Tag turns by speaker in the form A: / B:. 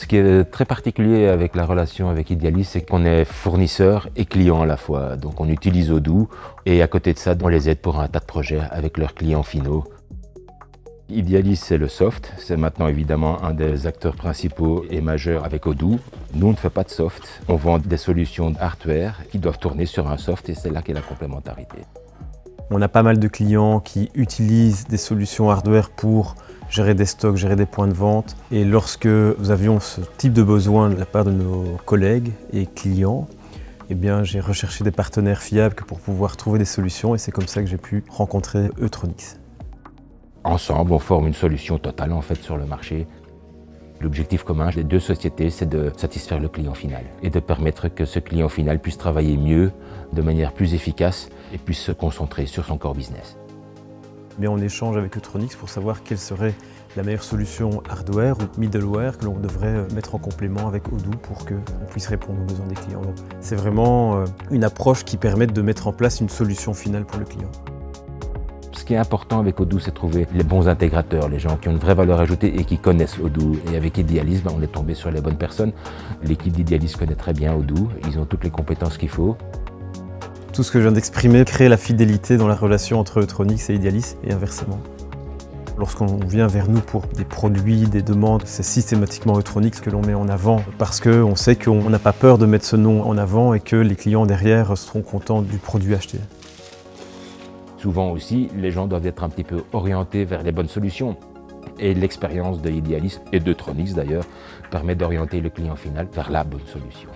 A: Ce qui est très particulier avec la relation avec Idealis, c'est qu'on est fournisseur et client à la fois. Donc on utilise Odoo et à côté de ça, on les aide pour un tas de projets avec leurs clients finaux. Idealis, c'est le soft. C'est maintenant évidemment un des acteurs principaux et majeurs avec Odoo. Nous, on ne fait pas de soft. On vend des solutions hardware qui doivent tourner sur un soft et c'est là qu'est la complémentarité.
B: On a pas mal de clients qui utilisent des solutions hardware pour gérer des stocks, gérer des points de vente. Et lorsque nous avions ce type de besoin de la part de nos collègues et clients, eh bien, j'ai recherché des partenaires fiables pour pouvoir trouver des solutions et c'est comme ça que j'ai pu rencontrer Eutronix.
A: Ensemble, on forme une solution totale en fait sur le marché. L'objectif commun des deux sociétés, c'est de satisfaire le client final et de permettre que ce client final puisse travailler mieux, de manière plus efficace et puisse se concentrer sur son core business.
B: Bien, on échange avec Eutronix pour savoir quelle serait la meilleure solution hardware ou middleware que l'on devrait mettre en complément avec Odoo pour qu'on puisse répondre aux besoins des clients. C'est vraiment une approche qui permet de mettre en place une solution finale pour le client.
A: Ce qui est important avec Odoo, c'est de trouver les bons intégrateurs, les gens qui ont une vraie valeur ajoutée et qui connaissent Odoo. Et avec Idealis, on est tombé sur les bonnes personnes. L'équipe d'Idealis connaît très bien Odoo, ils ont toutes les compétences qu'il faut.
B: Tout ce que je viens d'exprimer crée la fidélité dans la relation entre Eutronix et Idealis et inversement. Lorsqu'on vient vers nous pour des produits, des demandes, c'est systématiquement Eutronix que l'on met en avant parce qu'on sait qu'on n'a pas peur de mettre ce nom en avant et que les clients derrière seront contents du produit acheté.
A: Souvent aussi, les gens doivent être un petit peu orientés vers les bonnes solutions. Et l'expérience de Idealis et d'Eutronix d'ailleurs permet d'orienter le client final vers la bonne solution.